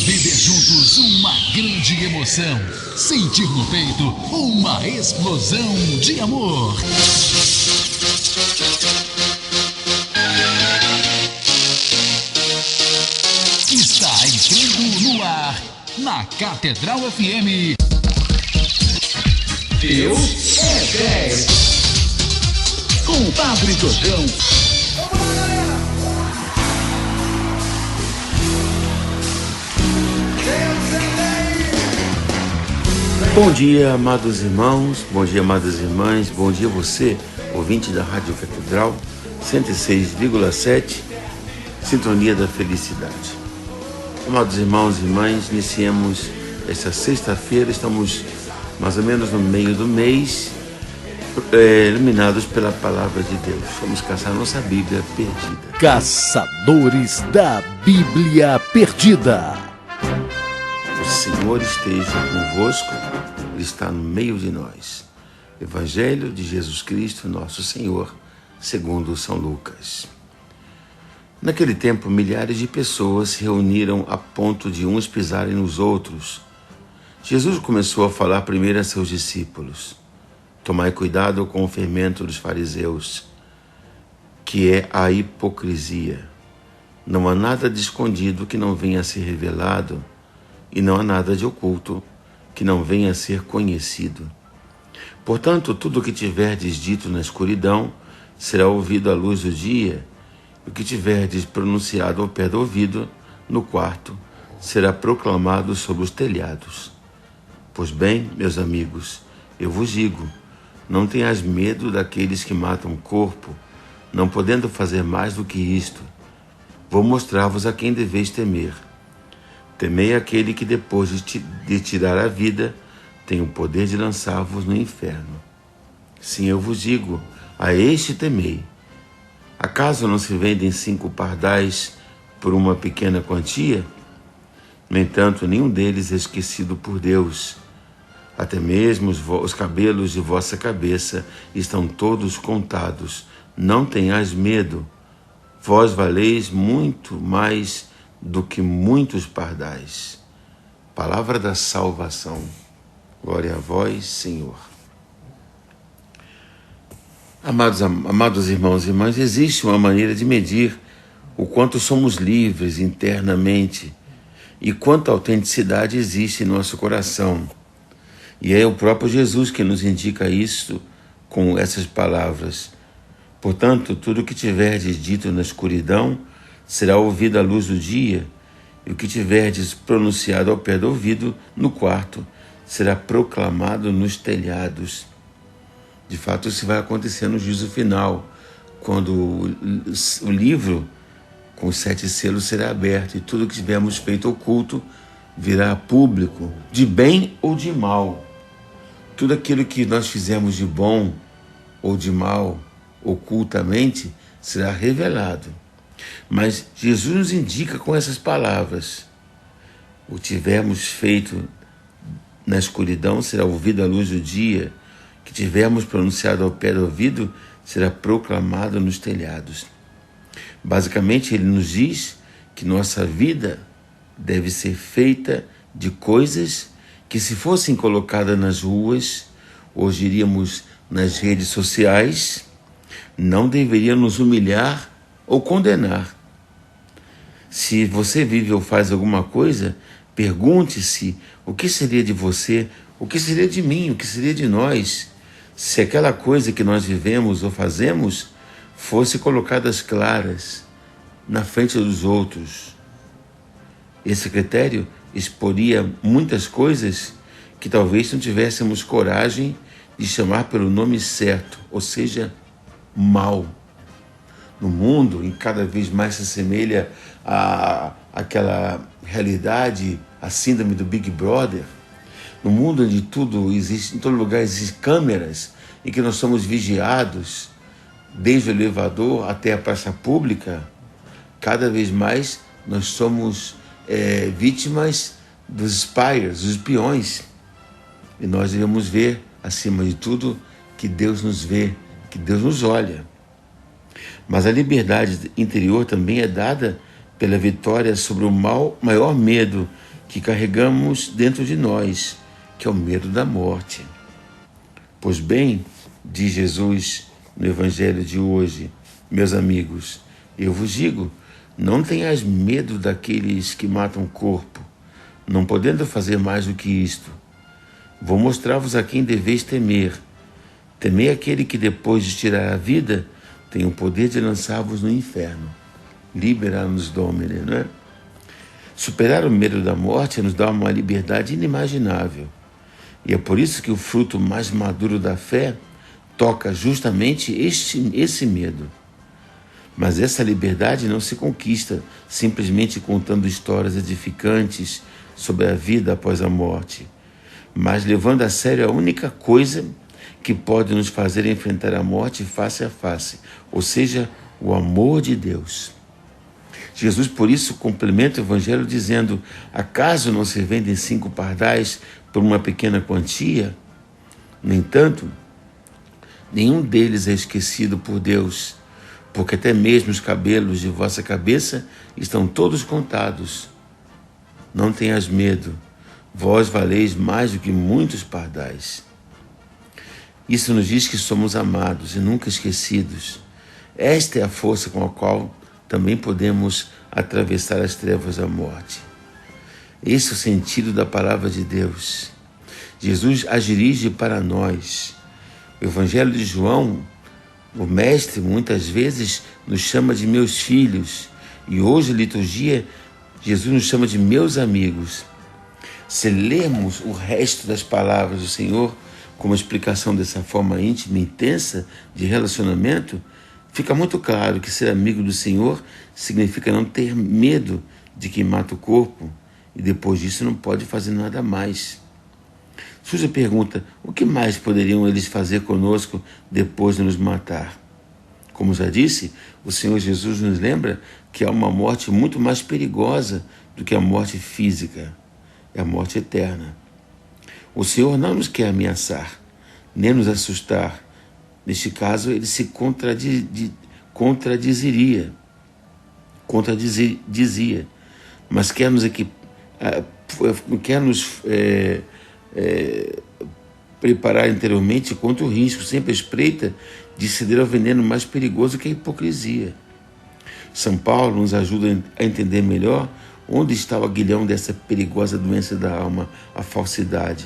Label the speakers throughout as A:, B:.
A: Viver juntos uma grande emoção. Sentir no peito uma explosão de amor. Está entrando no ar, na Catedral FM. Deus é 10. Com o Padre Jojão.
B: Bom dia, amados irmãos, bom dia, amadas irmãs, bom dia você, ouvinte da Rádio Catedral 106,7, Sintonia da Felicidade. Amados irmãos e irmãs, iniciemos esta sexta-feira, estamos mais ou menos no meio do mês, iluminados pela Palavra de Deus. Vamos caçar nossa Bíblia perdida.
C: Caçadores da Bíblia Perdida.
B: O Senhor esteja convosco, Ele está no meio de nós. Evangelho de Jesus Cristo, nosso Senhor, segundo São Lucas. Naquele tempo, milhares de pessoas se reuniram a ponto de uns pisarem nos outros. Jesus começou a falar primeiro a seus discípulos. Tomai cuidado com o fermento dos fariseus, que é a hipocrisia. Não há nada de escondido que não venha a ser revelado, e não há nada de oculto que não venha a ser conhecido. Portanto, tudo o que tiverdes dito na escuridão será ouvido à luz do dia, e o que tiverdes pronunciado ao pé do ouvido, no quarto, será proclamado sobre os telhados. Pois bem, meus amigos, eu vos digo, não tenhais medo daqueles que matam o corpo, não podendo fazer mais do que isto. Vou mostrar-vos a quem deveis temer. Temei aquele que depois de tirar a vida tem o poder de lançar-vos no inferno. Sim, eu vos digo, a este temei. Acaso não se vendem 5 pardais por uma pequena quantia? No entanto, nenhum deles é esquecido por Deus. Até mesmo os cabelos de vossa cabeça estão todos contados. Não tenhais medo. Vós valeis muito mais do que muitos pardais. Palavra da salvação. Glória a vós, Senhor. Amados irmãos e irmãs, existe uma maneira de medir o quanto somos livres internamente e quanta autenticidade existe em nosso coração. E é o próprio Jesus que nos indica isso com essas palavras. Portanto, tudo o que tiverdes dito na escuridão será ouvido à luz do dia, e o que tiverdes pronunciado ao pé do ouvido, no quarto, será proclamado nos telhados. De fato, isso vai acontecer no juízo final, quando o livro com os 7 selos será aberto, e tudo que tivermos feito oculto virá a público, de bem ou de mal. Tudo aquilo que nós fizemos de bom ou de mal, ocultamente, será revelado. Mas Jesus nos indica com essas palavras: o que tivermos feito na escuridão será ouvido à luz do dia, o que tivermos pronunciado ao pé do ouvido será proclamado nos telhados. Basicamente, ele nos diz que nossa vida deve ser feita de coisas que, se fossem colocadas nas ruas, hoje diríamos nas redes sociais, não deveriam nos humilhar ou condenar. Se você vive ou faz alguma coisa, pergunte-se o que seria de você, o que seria de mim, o que seria de nós, se aquela coisa que nós vivemos ou fazemos fosse colocada às claras, na frente dos outros. Esse critério exporia muitas coisas que talvez não tivéssemos coragem de chamar pelo nome certo, ou seja, mal. No mundo, em cada vez mais se assemelha àquela realidade, a síndrome do Big Brother. No mundo onde tudo existe, em todo lugar existem câmeras, em que nós somos vigiados, desde o elevador até a praça pública, cada vez mais nós somos vítimas dos espiers, dos espiões. E nós devemos ver, acima de tudo, que Deus nos vê, que Deus nos olha. Mas a liberdade interior também é dada pela vitória sobre o maior medo que carregamos dentro de nós, que é o medo da morte. Pois bem, diz Jesus no Evangelho de hoje, meus amigos, eu vos digo, não tenhais medo daqueles que matam o corpo, não podendo fazer mais do que isto. Vou mostrar-vos a quem deveis temer. Temei aquele que depois de tirar a vida tem o poder de lançar-vos no inferno. Libera-nos Domine, não é? Superar o medo da morte nos dá uma liberdade inimaginável. E é por isso que o fruto mais maduro da fé toca justamente esse medo. Mas essa liberdade não se conquista simplesmente contando histórias edificantes sobre a vida após a morte, mas levando a sério a única coisa que pode nos fazer enfrentar a morte face a face, ou seja, o amor de Deus. Jesus, por isso, complementa o Evangelho dizendo: acaso não se vendem 5 pardais por uma pequena quantia? No entanto, nenhum deles é esquecido por Deus, porque até mesmo os cabelos de vossa cabeça estão todos contados. Não tenhas medo, vós valeis mais do que muitos pardais. Isso nos diz que somos amados e nunca esquecidos. Esta é a força com a qual também podemos atravessar as trevas da morte. Esse é o sentido da palavra de Deus. Jesus as dirige para nós. O Evangelho de João, o Mestre, muitas vezes nos chama de meus filhos, e hoje a liturgia, Jesus nos chama de meus amigos. Se lermos o resto das palavras do Senhor como explicação dessa forma íntima e intensa de relacionamento, fica muito claro que ser amigo do Senhor significa não ter medo de quem mata o corpo e depois disso não pode fazer nada mais. Surge a pergunta: o que mais poderiam eles fazer conosco depois de nos matar? Como já disse, o Senhor Jesus nos lembra que há uma morte muito mais perigosa do que a morte física, é a morte eterna. O Senhor não nos quer ameaçar, nem nos assustar. Neste caso, ele se contradizia, mas quer nos preparar interiormente contra o risco, sempre à espreita de ceder ao veneno mais perigoso que a hipocrisia. São Paulo nos ajuda a entender melhor onde está o aguilhão dessa perigosa doença da alma, a falsidade,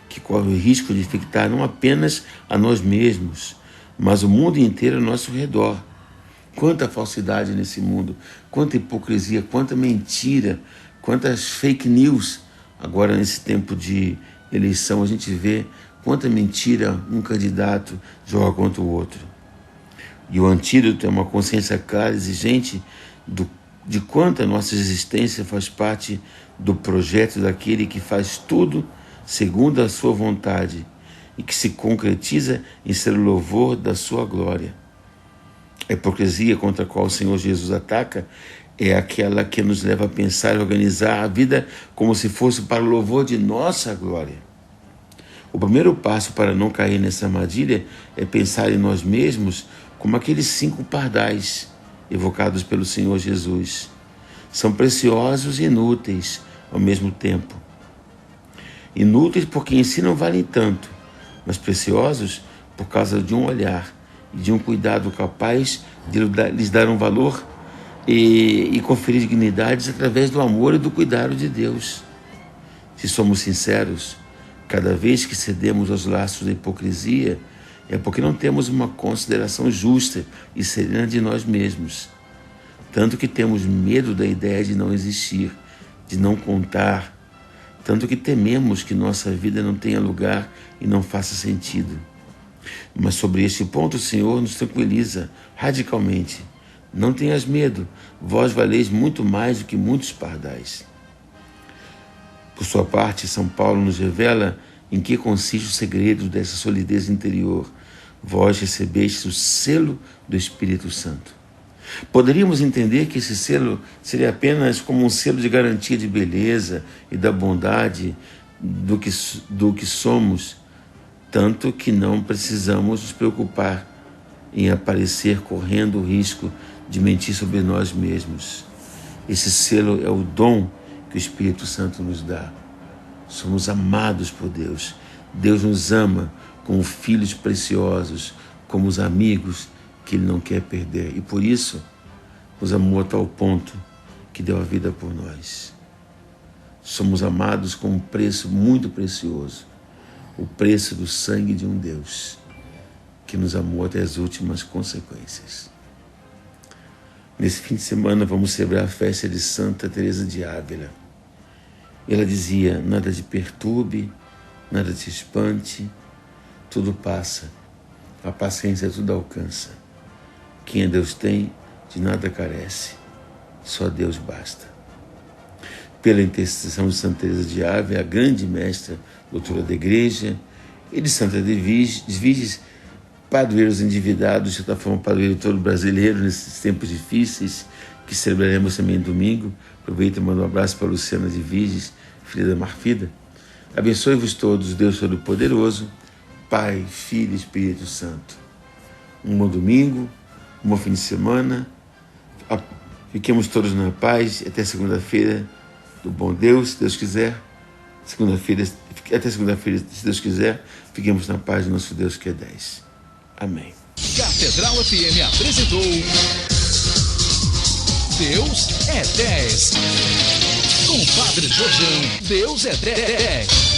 B: que corre o risco de infectar não apenas a nós mesmos, mas o mundo inteiro ao nosso redor. Quanta falsidade nesse mundo, quanta hipocrisia, quanta mentira, quantas fake news. Agora, nesse tempo de eleição, a gente vê quanta mentira um candidato joga contra o outro. E o antídoto é uma consciência clara e exigente de quanto a nossa existência faz parte do projeto daquele que faz tudo segundo a sua vontade e que se concretiza em ser o louvor da sua glória. A hipocrisia contra a qual o Senhor Jesus ataca é aquela que nos leva a pensar e organizar a vida como se fosse para o louvor de nossa glória. O primeiro passo para não cair nessa armadilha é pensar em nós mesmos como aqueles 5 pardais evocados pelo Senhor Jesus. São preciosos e inúteis ao mesmo tempo. Inúteis porque em si não valem tanto, mas preciosos por causa de um olhar e de um cuidado capaz de lhes dar um valor e conferir dignidades através do amor e do cuidado de Deus. Se somos sinceros, cada vez que cedemos aos laços da hipocrisia, é porque não temos uma consideração justa e serena de nós mesmos. Tanto que temos medo da ideia de não existir, de não contar, tanto que tememos que nossa vida não tenha lugar e não faça sentido. Mas sobre este ponto o Senhor nos tranquiliza radicalmente. Não tenhas medo, vós valeis muito mais do que muitos pardais. Por sua parte, São Paulo nos revela em que consiste o segredo dessa solidez interior. Vós recebestes o selo do Espírito Santo. Poderíamos entender que esse selo seria apenas como um selo de garantia de beleza e da bondade do que somos, tanto que não precisamos nos preocupar em aparecer correndo o risco de mentir sobre nós mesmos. Esse selo é o dom que o Espírito Santo nos dá. Somos amados por Deus. Deus nos ama como filhos preciosos, como os amigos que Ele não quer perder. E por isso, nos amou a tal ponto que deu a vida por nós. Somos amados com um preço muito precioso. O preço do sangue de um Deus que nos amou até as últimas consequências. Nesse fim de semana vamos celebrar a festa de Santa Teresa de Ávila. Ela dizia: nada te perturbe, nada te espante, tudo passa, a paciência tudo alcança. Quem a Deus tem, de nada carece, só Deus basta. Pela intercessão de Santa Teresa de Ávila, a grande mestra, doutora da Igreja, e de Santa Edviges, padroeiros endividados, de certa forma padroeiro todo brasileiro nesses tempos difíceis, que celebraremos também domingo. Aproveito e mando um abraço para a Luciana Edviges, filha da Marfida. Abençoe-vos todos, Deus Todo-Poderoso, Pai, Filho e Espírito Santo. Um bom domingo, um bom fim de semana. Fiquemos todos na paz. Até segunda-feira, do bom Deus, se Deus quiser. Até segunda-feira, se Deus quiser. Fiquemos na paz do nosso Deus que é 10. Amém.
A: Catedral FM apresentou Deus é 10. Com Padre Jorjão, Deus é 10.